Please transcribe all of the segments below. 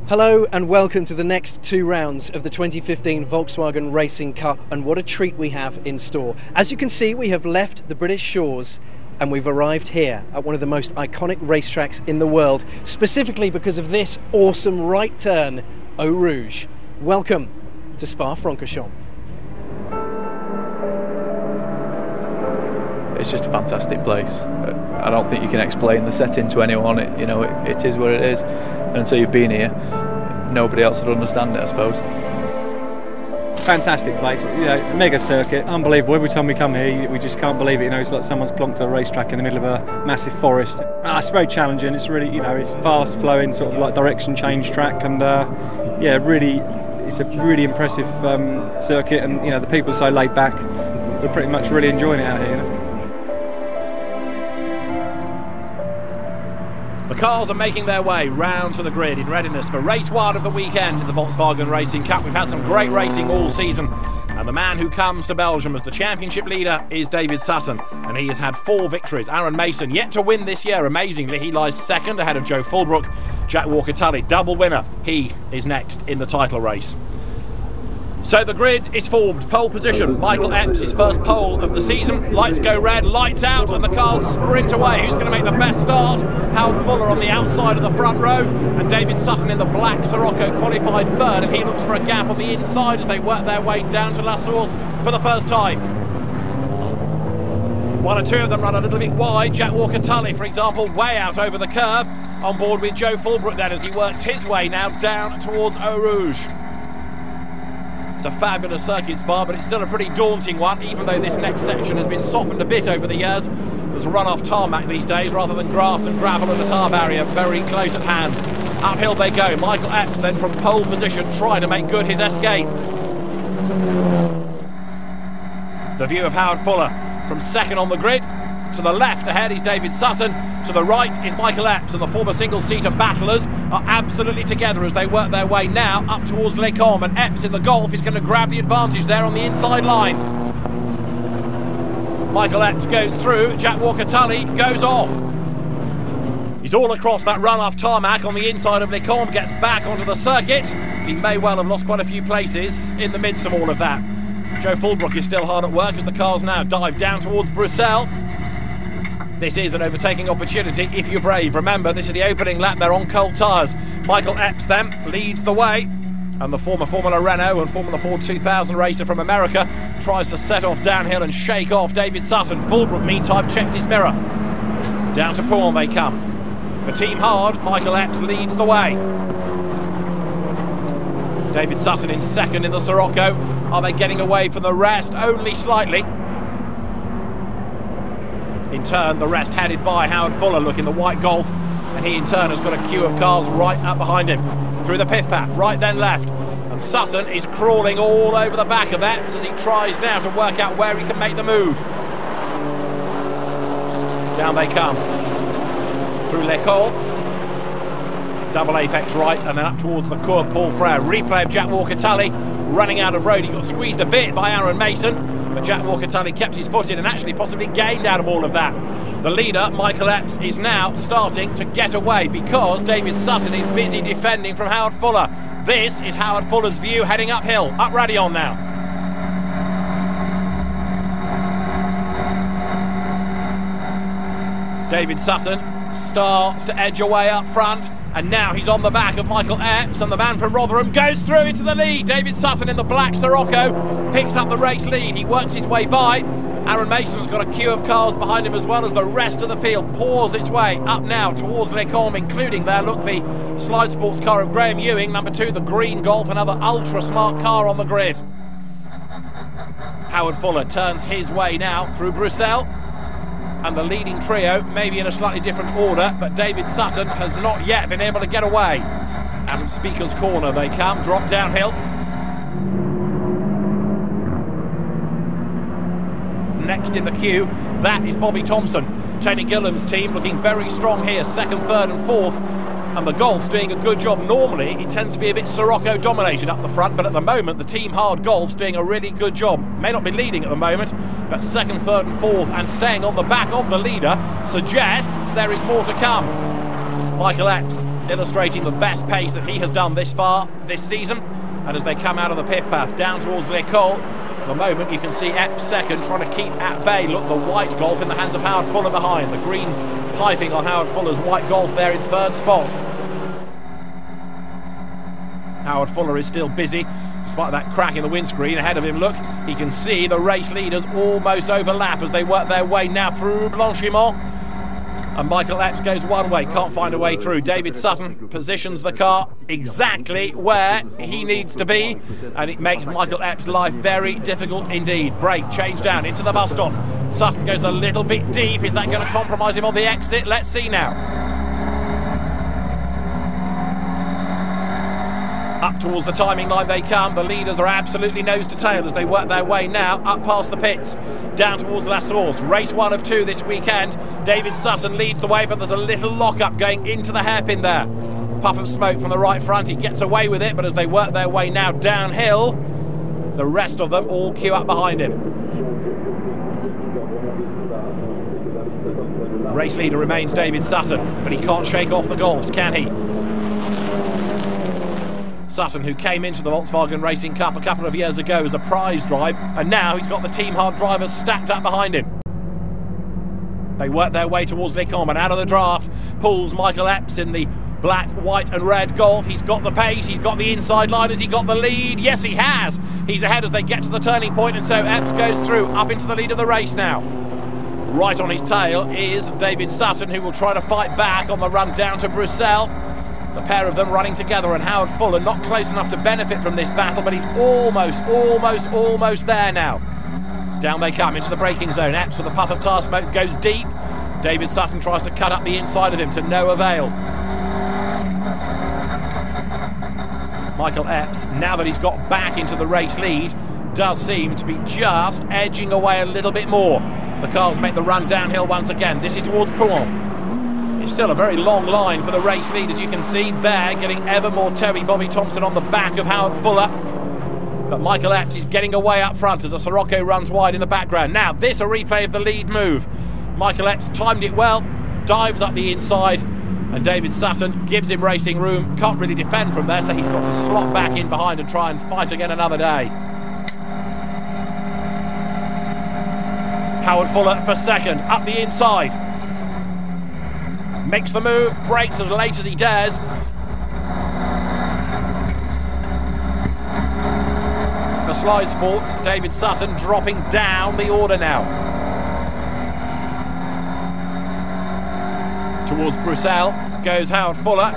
Hello and welcome to the next two rounds of the 2015 Volkswagen Racing Cup, and what a treat we have in store. As you can see, we have left the British shores and we've arrived here at one of the most iconic racetracks in the world, specifically because of this awesome right turn, Eau Rouge. Welcome to Spa-Francorchamps. It's just a fantastic place. I don't think you can explain the setting to anyone. It is what it is, and until you've been here, nobody else would understand it, I suppose. Fantastic place, mega circuit, unbelievable. Every time we come here, we just can't believe it. It's like someone's plonked a racetrack in the middle of a massive forest. It's very challenging. It's really, it's fast flowing, sort of like direction change track, and really, it's a really impressive circuit. And the people are so laid back. We're pretty much really enjoying it out here. The cars are making their way round to the grid in readiness for race one of the weekend in the Volkswagen Racing Cup. We've had some great racing all season, and the man who comes to Belgium as the championship leader is David Sutton, and he has had 4 victories. Aaron Mason yet to win this year. Amazingly, he lies second ahead of Joe Fulbrook. Jack Walker-Tully, double winner. He is next in the title race. So the grid is formed. Pole position, Michael Epps, his first pole of the season. Lights go red, lights out, and the cars sprint away. Who's going to make the best start? Howard Fuller on the outside of the front row, and David Sutton in the black Sirocco qualified third, and he looks for a gap on the inside as they work their way down to La Source for the first time. One or two of them run a little bit wide. Jack Walker-Tully, for example, way out over the curb, on board with Joe Fulbrook then as he works his way now down towards Eau Rouge. It's a fabulous circuit, Spa, but it's still a pretty daunting one, even though this next section has been softened a bit over the years. There's run-off tarmac these days rather than grass and gravel and a tar barrier very close at hand. Uphill they go. Michael Epps then from pole position trying to make good his escape. The view of Howard Fuller from second on the grid. To the left ahead is David Sutton, to the right is Michael Epps, and the former single-seater battlers are absolutely together as they work their way now up towards Les Combes, and Epps in the Golf is going to grab the advantage there on the inside line. Michael Epps goes through, Jack Walker-Tully goes off. He's all across that run-off tarmac on the inside of Les Combes, gets back onto the circuit. He may well have lost quite a few places in the midst of all of that. Joe Fulbrook is still hard at work as the cars now dive down towards Bruxelles. This is an overtaking opportunity if you're brave. Remember, this is the opening lap, they're on cold tyres. Michael Epps then leads the way, and the former Formula Renault and Formula Ford 2000 racer from America tries to set off downhill and shake off David Sutton. Fulbrook, meantime, checks his mirror. Down to Pouen they come. For Team Hard, Michael Epps leads the way. David Sutton in second in the Sirocco. Are they getting away from the rest? Only slightly. In turn, the rest headed by Howard Fuller, looking the white Golf, and he in turn has got a queue of cars right up behind him. Through the pith path, right then left, and Sutton is crawling all over the back of Epps as he tries now to work out where he can make the move. Down they come, through Les Combes, double apex right, and then up towards the Cours Paul Frere. Replay of Jack Walker-Tully running out of road. He got squeezed a bit by Aaron Mason, but Jack Walker-Tully kept his foot in and actually possibly gained out of all of that. The leader, Michael Epps, is now starting to get away because David Sutton is busy defending from Howard Fuller. This is Howard Fuller's view heading uphill, up Radion now. David Sutton starts to edge away up front, and now he's on the back of Michael Epps, and the man from Rotherham goes through into the lead. David Sutton in the black Sirocco picks up the race lead. He works his way by. Aaron Mason's got a queue of cars behind him as well as the rest of the field pours its way up now towards Les Combes, including there, look, the Slide Sports car of Graham Ewing, number 2, the green Golf, another ultra-smart car on the grid. Howard Fuller turns his way now through Bruxelles, and the leading trio, maybe in a slightly different order, but David Sutton has not yet been able to get away. Out of Speaker's Corner they come, drop downhill. Next in the queue, that is Bobby Thompson. Tony Gillam's team looking very strong here, second, third and fourth. And the Golf's doing a good job. Normally, it tends to be a bit Sirocco dominated up the front, but at the moment, the Team Hard Golf's doing a really good job. May not be leading at the moment, but second, third and fourth, and staying on the back of the leader suggests there is more to come. Michael Epps illustrating the best pace that he has done this far this season. And as they come out of the Piff Path down towards L'École, at the moment you can see Epps second, trying to keep at bay. Look, the white Golf in the hands of Howard Fuller behind. The green piping on Howard Fuller's white Golf there in third spot. Howard Fuller is still busy, despite that crack in the windscreen ahead of him. Look, he can see the race leaders almost overlap as they work their way now through Blanchimont. And Michael Epps goes one way, can't find a way through. David Sutton positions the car exactly where he needs to be, and it makes Michael Epps' life very difficult indeed. Brake, change down into the bus stop. Sutton goes a little bit deep. Is that going to compromise him on the exit? Let's see now. Up towards the timing line they come. The leaders are absolutely nose to tail as they work their way now up past the pits, down towards La Source. Race 1 of 2 this weekend. David Sutton leads the way, but there's a little lock-up going into the hairpin there. Puff of smoke from the right front. He gets away with it, but as they work their way now downhill, the rest of them all queue up behind him. Race leader remains David Sutton, but he can't shake off the Golfs, can he? Sutton, who came into the Volkswagen Racing Cup a couple of years ago as a prize drive, and now he's got the Team Hard drivers stacked up behind him. They work their way towards L'École, and out of the draft pulls Michael Epps in the black, white and red Golf. He's got the pace, he's got the inside line. Has he got the lead? Yes, he has. He's ahead as they get to the turning point, and so Epps goes through, up into the lead of the race now. Right on his tail is David Sutton, who will try to fight back on the run down to Bruxelles. The pair of them running together, and Howard Fuller not close enough to benefit from this battle, but he's almost there now. Down they come into the braking zone. Epps with a puff of tar smoke goes deep. David Sutton tries to cut up the inside of him to no avail. Michael Epps, now that he's got back into the race lead, does seem to be just edging away a little bit more. The cars make the run downhill once again. This is towards Pouhon. It's still a very long line for the race lead, as you can see there, getting ever more towy Bobby Thompson on the back of Howard Fuller. But Michael Epps is getting away up front as a Sirocco runs wide in the background. Now, this a replay of the lead move. Michael Epps timed it well, dives up the inside, and David Sutton gives him racing room. Can't really defend from there, so he's got to slot back in behind and try and fight again another day. Howard Fuller for second, up the inside. Makes the move, brakes as late as he dares. For Slide Sports, David Sutton dropping down the order now. Towards Bruxelles goes Howard Fuller.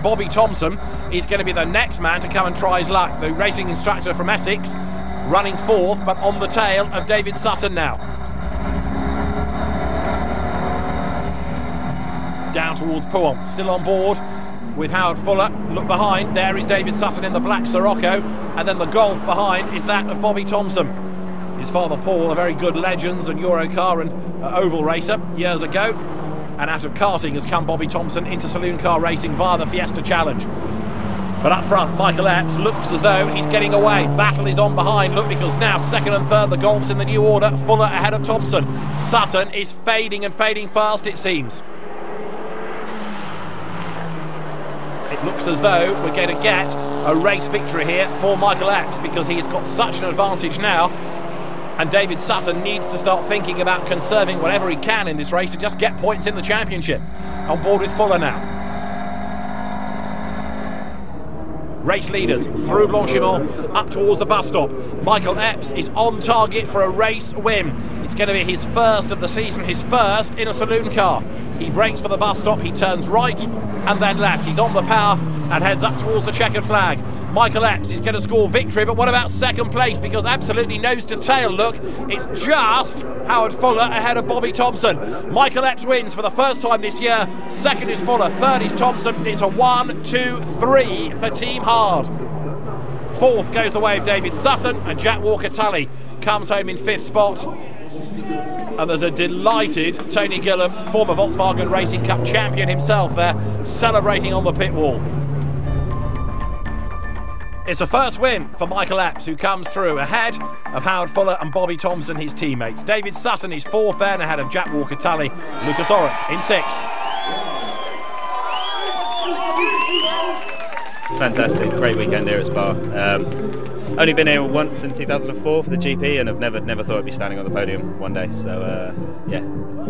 Bobby Thompson is going to be the next man to come and try his luck. The racing instructor from Essex running fourth, but on the tail of David Sutton now. Down towards Pouhon, still on board with Howard Fuller. Look behind, there is David Sutton in the black Sirocco, and then the Golf behind is that of Bobby Thompson. His father Paul, a very good Legends and Eurocar and oval racer years ago, and out of karting has come Bobby Thompson into saloon car racing via the Fiesta Challenge. But up front, Michael Epps looks as though he's getting away. Battle is on behind, look, because now second and third, the Golf's in the new order. Fuller ahead of Thompson. Sutton is fading and fading fast, it seems. It looks as though we're going to get a race victory here for Michael Epps, because he has got such an advantage now, and David Sutton needs to start thinking about conserving whatever he can in this race to just get points in the championship. On board with Fuller now. Race leaders through Blanchimont up towards the bus stop. Michael Epps is on target for a race win. It's going to be his first of the season, his first in a saloon car. He brakes for the bus stop, he turns right and then left. He's on the power and heads up towards the checkered flag. Michael Epps is going to score victory, but what about second place? Because absolutely nose to tail, look, it's just Howard Fuller ahead of Bobby Thompson. Michael Epps wins for the first time this year. Second is Fuller, third is Thompson. It's a 1, 2, 3 for Team Hard. Fourth goes the way of David Sutton, and Jack Walker-Tully comes home in fifth spot. And there's a delighted Tony Gillam, former Volkswagen Racing Cup champion himself there, celebrating on the pit wall. It's a first win for Michael Epps, who comes through ahead of Howard Fuller and Bobby Thompson, his teammates. David Sutton is fourth then, ahead of Jack Walker-Tully. Lucas Orrock in sixth. fantastic. Great weekend here at Spa. Only been here once in 2004 for the GP, and I've never thought I'd be standing on the podium one day. So yeah,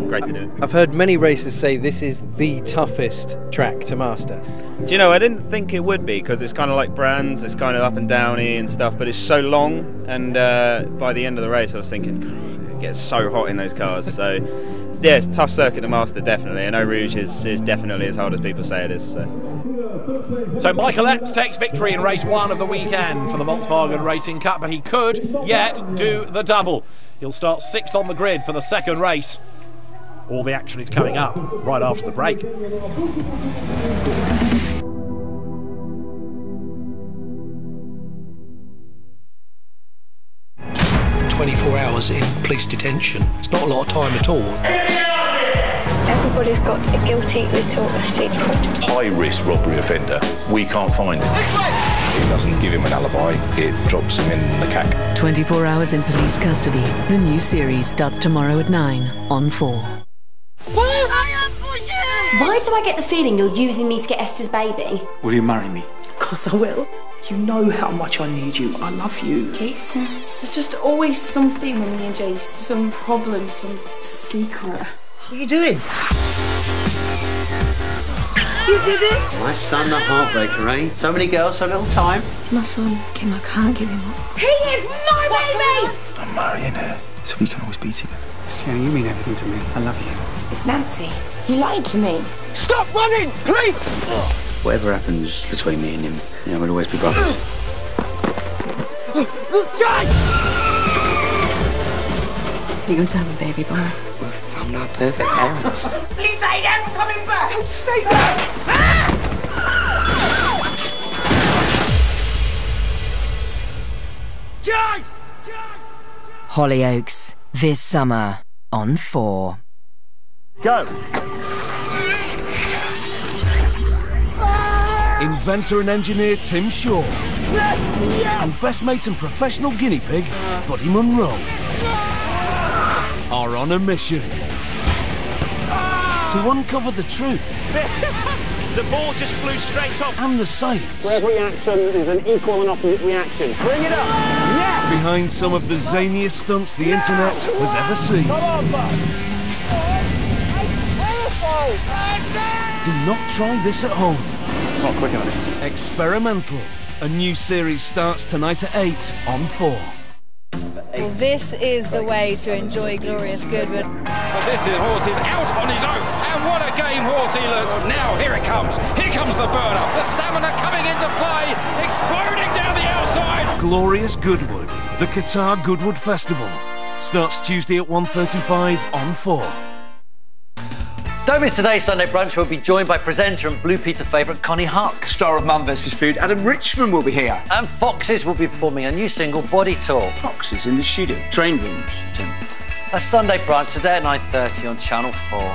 great to do it. I've heard many racers say this is the toughest track to master. Do you know, I didn't think it would be, because it's kind of like Brands, it's kind of up and downy and stuff, but it's so long, and by the end of the race I was thinking, it gets so hot in those cars. So yeah, it's a tough circuit to master, definitely. And Eau Rouge is definitely as hard as people say it is. So Michael Epps takes victory in race 1 of the weekend for the Volkswagen Racing Cup, but he could yet do the double. He'll start 6th on the grid for the second race. All the action is coming up right after the break. 24 hours in police detention. It's not a lot of time at all. Everybody's got a guilty little secret. High-risk robbery offender, we can't find him. It doesn't give him an alibi, it drops him in the CAC. 24 hours in police custody. The new series starts tomorrow at 9 on 4. Why do I get the feeling you're using me to get Esther's baby? Will you marry me? Of course I will. You know how much I need you. I love you. Jason. There's just always something with me and Jason. Some problem, some secret. What are you doing? You did it? My son, the heartbreaker, eh? So many girls, so little time. It's my son, Kim. I can't give him up. He is my baby! I'm marrying her, so we can always be together. Sienna, you mean everything to me. I love you. It's Nancy. You lied to me. Stop running, please! Whatever happens between me and him, you know, we'll always be brothers. Jay! You're going to have a baby boy. We found our perfect parents. Lisa ain't ever coming back! Don't say that! Jay! Hollyoaks, this summer on 4. Go! Inventor and engineer Tim Shaw. And best mate and professional guinea pig, Buddy Munro, are on a mission to uncover the truth. The ball just flew straight up. And the science. For every action, there's an equal and opposite reaction. Bring it up! Yes! Behind some of the zaniest stunts the internet has ever seen. Come on, bud! Do not try this at home. It's not quick enough. Experimental. A new series starts tonight at 8 on 4. Well, this is the way to enjoy Glorious Goodwood. But this horse is out on his own, and what a game horse he looks. Now here it comes. Here comes the burner. The stamina coming into play, exploding down the outside. Glorious Goodwood, the Qatar Goodwood Festival, starts Tuesday at 1:35 on 4. Don't miss today's Sunday Brunch. We'll be joined by presenter and Blue Peter favourite Connie Huck. Star of Mum vs Food, Adam Richmond will be here. And Foxes will be performing a new single, Body Talk. Foxes in the studio. Train rooms, Tim. A Sunday Brunch today at 9:30 on Channel 4.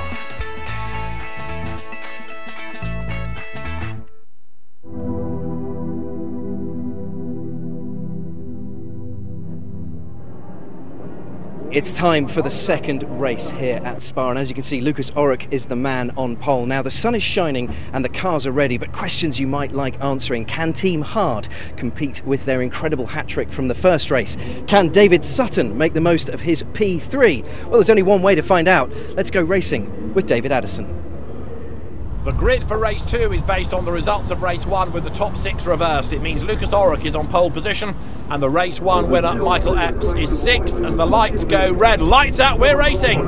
It's time for the second race here at Spa, and as you can see, Lucas Orrock is the man on pole. Now, the sun is shining and the cars are ready, but questions you might like answering. Can Team Hard compete with their incredible hat-trick from the first race? Can David Sutton make the most of his P3? Well, there's only one way to find out. Let's go racing with David Addison. The grid for race 2 is based on the results of race 1 with the top 6 reversed. It means Lucas Orrock is on pole position and the race 1 winner, Michael Epps, is 6th as the lights go red. Lights out, we're racing!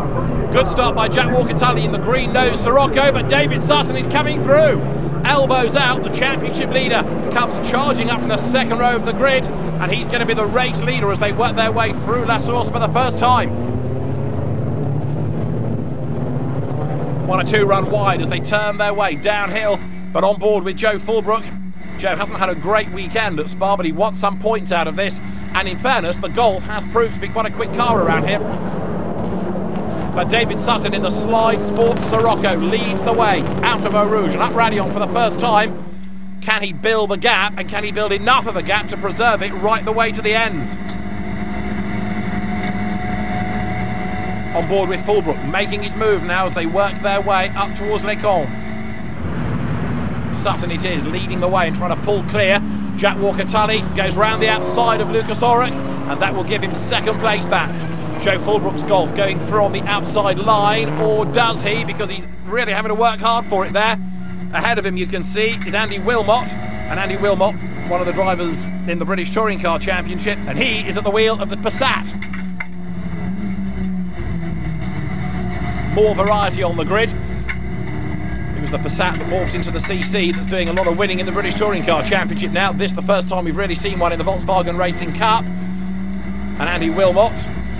Good start by Jack Walker-Tully in the green-nosed Sirocco, but David Sutton is coming through. Elbows out, the championship leader comes charging up from the second row of the grid, and he's going to be the race leader as they work their way through La Source for the first time. 1 or 2 run wide as they turn their way downhill, but on board with Joe Fulbrook. Joe hasn't had a great weekend at Spa, but he wants some points out of this, and in fairness, the Golf has proved to be quite a quick car around here. But David Sutton in the Slide Sports Sirocco leads the way out of Eau Rouge and up Radion for the first time. Can he build the gap, and can he build enough of a gap to preserve it right the way to the end? On board with Fulbrook, making his move now as they work their way up towards Les Combes. Sutton it is, leading the way and trying to pull clear. Jack Walker-Tully goes round the outside of Lucas Orrock, and that will give him second place back. Joe Fulbrook's Golf going through on the outside line, or does he? Because he's really having to work hard for it there. Ahead of him, you can see, is Andy Wilmot, and Andy Wilmot, one of the drivers in the British Touring Car Championship, and he is at the wheel of the Passat. More variety on the grid. It was the Passat that morphed into the CC that's doing a lot of winning in the British Touring Car Championship now. This is the first time we've really seen one in the Volkswagen Racing Cup. And Andy Wilmot,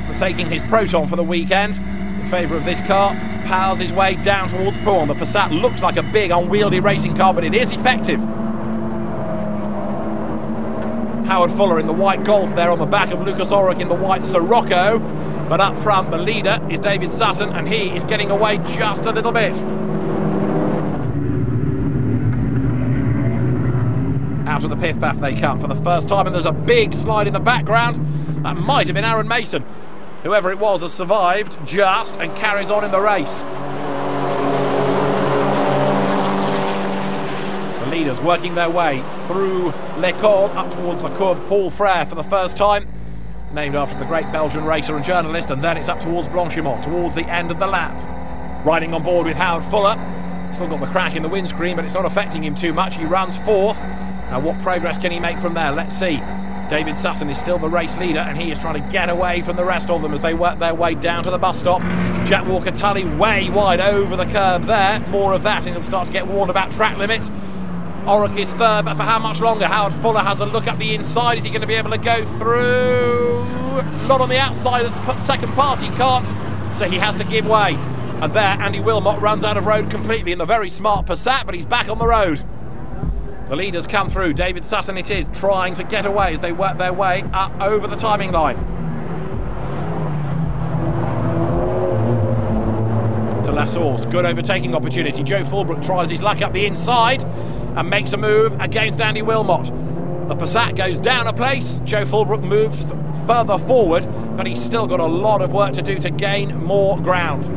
forsaking his Proton for the weekend in favour of this car, powers his way down towards Pouhon. The Passat looks like a big unwieldy racing car, but it is effective. Howard Fuller in the white Golf there on the back of Lucas Orrock in the white Sirocco, but up front the leader is David Sutton, and he is getting away just a little bit. Out of the Piff Paff they come for the first time, and there's a big slide in the background. That might have been Aaron Mason. Whoever it was has survived just and carries on in the race. The leaders working their way through Les Cordes up towards the Courbe Paul Frère for the first time, named after the great Belgian racer and journalist, and then it's up towards Blanchimont towards the end of the lap. Riding on board with Howard Fuller, still got the crack in the windscreen, but it's not affecting him too much. He runs fourth. Now what progress can he make from there? Let's see. David Sutton is still the race leader, and he is trying to get away from the rest of them as they work their way down to the bus stop. Jack Walker-Tully way wide over the curb there. More of that, and he'll start to get warned about track limits. Orrock is third, but for how much longer? Howard Fuller has a look up the inside. Is he going to be able to go through? Not on the outside of the second part, he can't, so he has to give way. And there, Andy Wilmot runs out of road completely in the very smart Passat, but he's back on the road. The leaders come through. David Sutton it is, trying to get away as they work their way up over the timing line. To La Source, good overtaking opportunity. Joe Fulbrook tries his luck up the inside and makes a move against Andy Wilmot. The Passat goes down a place. Joe Fulbrook moves further forward, but he's still got a lot of work to do to gain more ground.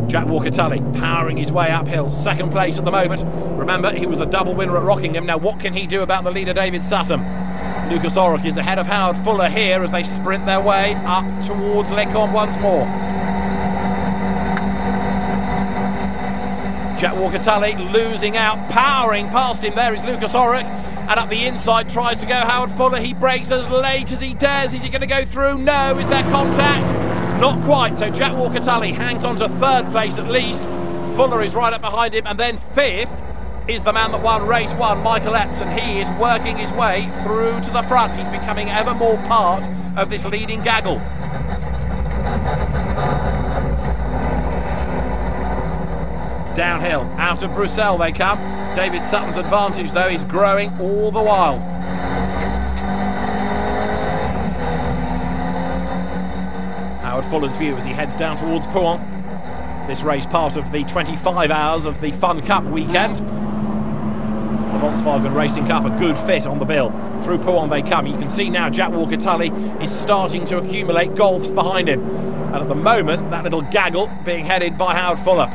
Jack Walker-Tully powering his way uphill, second place at the moment. Remember, he was a double winner at Rockingham. Now what can he do about the leader, David Sutton? Lucas Orrock is ahead of Howard Fuller here as they sprint their way up towards Les Cordes once more. Jack Walker-Tully losing out, powering past him. There is Lucas Orrock, and up the inside tries to go Howard Fuller. He brakes as late as he dares. Is he going to go through? No. Is there contact? Not quite, so Jack Walker-Tully hangs on to third place at least. Fuller is right up behind him, and then fifth is the man that won race one, Michael Epps, and he is working his way through to the front. He's becoming ever more part of this leading gaggle. Downhill, out of Bruxelles they come. David Sutton's advantage though is growing all the while. Howard Fuller's view as he heads down towards Pouhon. This race part of the 25 hours of the Fun Cup weekend. The Volkswagen Racing Cup, a good fit on the bill. Through Pouhon they come. You can see now Jack Walker-Tully is starting to accumulate Golfs behind him. And at the moment, that little gaggle being headed by Howard Fuller.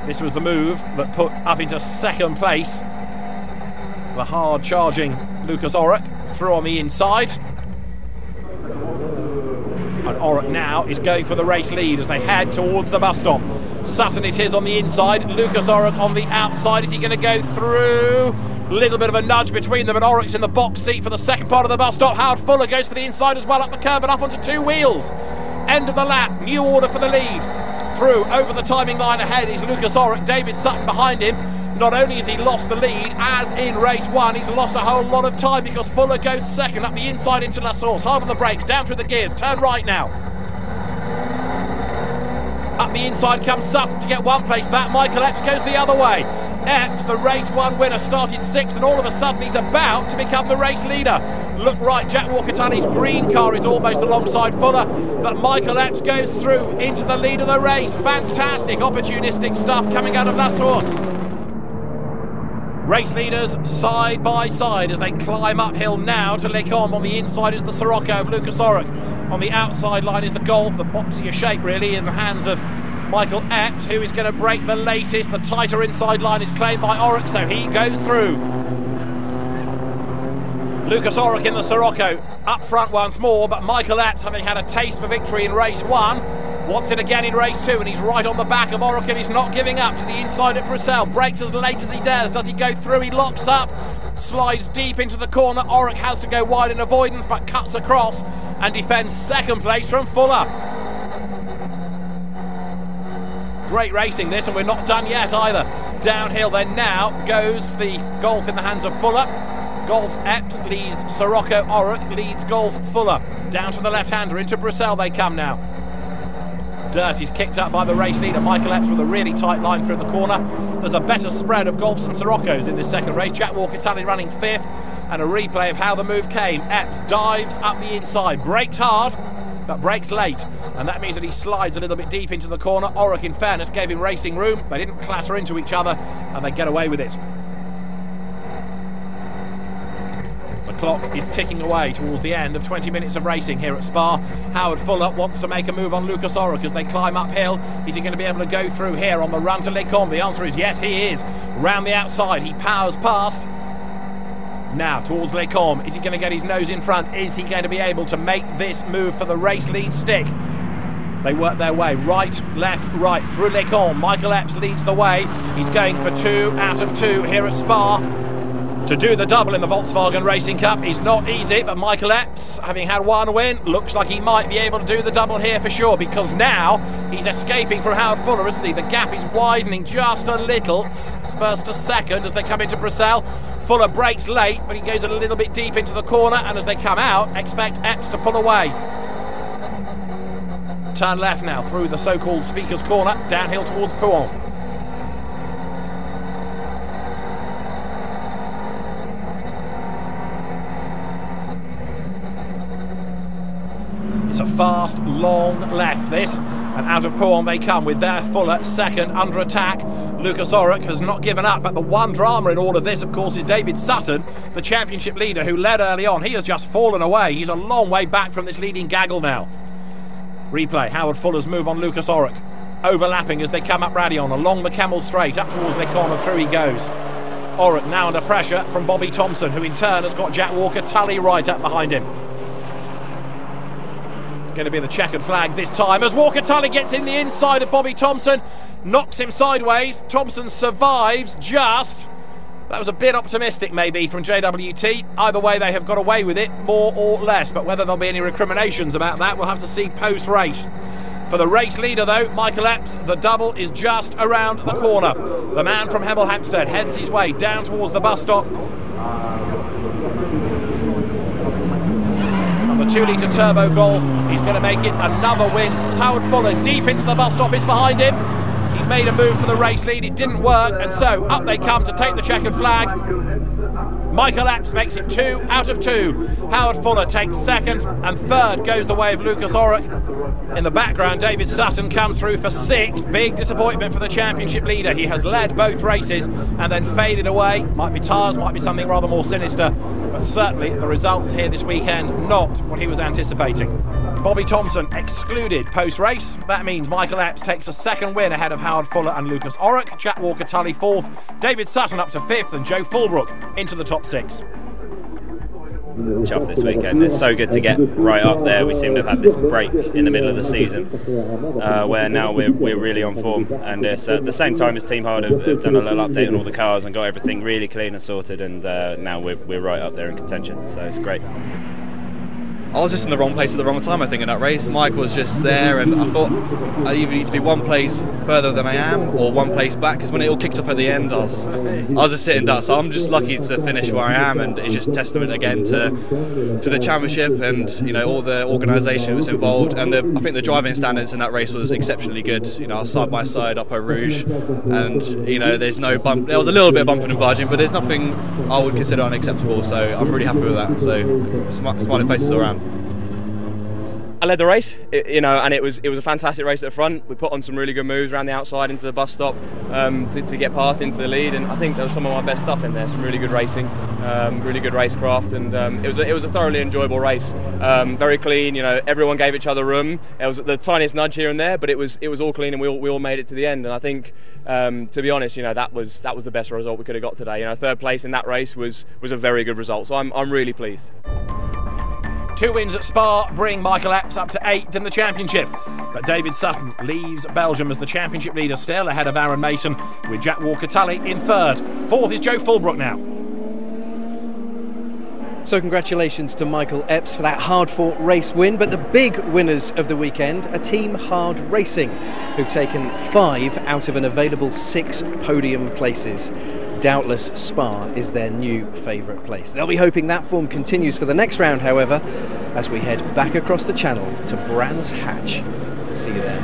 This was the move that put up into second place the hard-charging Lucas Orrock through on the inside. And Orrock now is going for the race lead as they head towards the bus stop. Sutton it is on the inside, Lucas Orrock on the outside. Is he going to go through? A little bit of a nudge between them, and Orrock's in the box seat for the second part of the bus stop. Howard Fuller goes for the inside as well, up the curb and up onto two wheels. End of the lap, new order for the lead. Through, over the timing line ahead is Lucas Orrock, David Sutton behind him. Not only has he lost the lead, as in race one, he's lost a whole lot of time because Fuller goes second up the inside into La Source. Hard on the brakes, down through the gears, turn right now. Up the inside comes Sutton to get one place back. Michael Epps goes the other way. Epps, the race one winner, started sixth, and all of a sudden he's about to become the race leader. Look right, Jack Walker-Tully's green car is almost alongside Fuller, but Michael Epps goes through into the lead of the race. Fantastic opportunistic stuff coming out of La Source. Race leaders side by side as they climb uphill now to Les Cordes. On the inside is the Sirocco of Lucas Orrock. On the outside line is the Golf, the boxier shape really in the hands of Michael Epps, who is going to break the latest. The tighter inside line is claimed by Orrock, so he goes through. Lucas Orrock in the Sirocco, up front once more, but Michael Epps, having had a taste for victory in race 1, wants it again in race 2, and he's right on the back of Orrock, and he's not giving up to the inside at Bruxelles. Breaks as late as he dares. Does he go through? He locks up, slides deep into the corner. Orrock has to go wide in avoidance, but cuts across and defends second place from Fuller. Great racing this, and we're not done yet either. Downhill then now goes the Golf in the hands of Fuller. Golf Epps leads Sirocco, Orrock leads Golf Fuller. Down to the left-hander, into Bruxelles they come now. Dirt is kicked up by the race leader, Michael Epps, with a really tight line through the corner. There's a better spread of Golfs and Siroccos in this second race. Jack Walker-Tully running 5th, and a replay of how the move came. Epps dives up the inside, braked hard, but brakes late, and that means that he slides a little bit deep into the corner. Orrock, in fairness, gave him racing room. They didn't clatter into each other, and they get away with it. The clock is ticking away towards the end of 20 minutes of racing here at Spa. Howard Fuller wants to make a move on Lucas Orrock as they climb uphill. Is he going to be able to go through here on the run to Les Combes? The answer is yes, he is. Round the outside, he powers past. Now towards Les Combes. Is he going to get his nose in front? Is he going to be able to make this move for the race lead stick? They work their way right, left, right through Les Combes. Michael Epps leads the way. He's going for 2 out of 2 here at Spa. To do the double in the Volkswagen Racing Cup is not easy, but Michael Epps, having had 1 win, looks like he might be able to do the double here for sure, because now he's escaping from Howard Fuller, isn't he? The gap is widening just a little, first to second as they come into Bruxelles. Fuller breaks late, but he goes a little bit deep into the corner, and as they come out, expect Epps to pull away. Turn left now through the so-called Speaker's Corner, downhill towards Pouhon. It's a fast, long left, this, and out of Pouhon they come with their Fuller second under attack. Lucas Orrock has not given up, but the one drama in all of this, of course, is David Sutton, the championship leader who led early on. He has just fallen away. He's a long way back from this leading gaggle now. Replay, Howard Fuller's move on Lucas Orrock. Overlapping as they come up Radion, along the Camel Straight, up towards Les Combes, and through he goes. Orrock now under pressure from Bobby Thompson, who in turn has got Jack Walker-Tully right up behind him. Going to be the checkered flag this time as Walker-Tully gets in the inside of Bobby Thompson, knocks him sideways. Thompson survives just. That was a bit optimistic maybe from JWT. Either way, they have got away with it, more or less, but whether there'll be any recriminations about that, we'll have to see post-race. For the race leader though, Michael Epps, the double is just around the corner. The man from Hemel Hempstead heads his way down towards the bus stop. The 2-litre turbo Golf, he's going to make it another win. It's Howard Fuller deep into the bus stop is behind him. He made a move for the race lead, it didn't work, and so up they come to take the checkered flag. Michael Epps makes it 2 out of 2. Howard Fuller takes second, and third goes the way of Lucas Orrock. In the background, David Sutton comes through for 6th. Big disappointment for the championship leader. He has led both races and then faded away. Might be tyres, might be something rather more sinister, but certainly the results here this weekend, not what he was anticipating. Bobby Thompson excluded post-race. That means Michael Epps takes a second win ahead of Howard Fuller and Lucas Orrock. Jack Walker-Tully 4th, David Sutton up to 5th, and Joe Fulbrook into the top 6. Chuff this weekend. It's so good to get right up there. We seem to have had this break in the middle of the season where now we're really on form, and it's at the same time as Team Hard have done a little update on all the cars and got everything really clean and sorted, and now we're right up there in contention, so it's great. I was just in the wrong place at the wrong time, I think, in that race. Mike was just there, and I thought I either need to be one place further than I am or one place back, because when it all kicked off at the end, I was just sitting ducks. So I'm just lucky to finish where I am, and it's just testament again to the championship and, you know, all the organisation that was involved. And I think the driving standards in that race was exceptionally good. You know, I was side by side up at Rouge, and, you know, there's no bump. There was a little bit of bumping and barging, but there's nothing I would consider unacceptable. So I'm really happy with that. So smiling faces all around. I led the race, and it was a fantastic race at the front. We put on some really good moves around the outside into the bus stop to get past into the lead, and I think there was some of my best stuff in there. Some really good racing, really good racecraft, and it was a thoroughly enjoyable race. Very clean. Everyone gave each other room. It was the tiniest nudge here and there, but it was all clean, and we all made it to the end. And I think, to be honest, that was the best result we could have got today. Third place in that race was a very good result. So I'm really pleased. 2 wins at Spa bring Michael Epps up to 8th in the championship. But David Sutton leaves Belgium as the championship leader, still ahead of Aaron Mason, with Jack Walker-Tully in 3rd. 4th is Joe Fulbrook now. So congratulations to Michael Epps for that hard-fought race win, but the big winners of the weekend are Team Hard Racing, who've taken 5 out of an available 6 podium places. Doubtless Spa is their new favourite place. They'll be hoping that form continues for the next round, however, as we head back across the channel to Brands Hatch. See you there.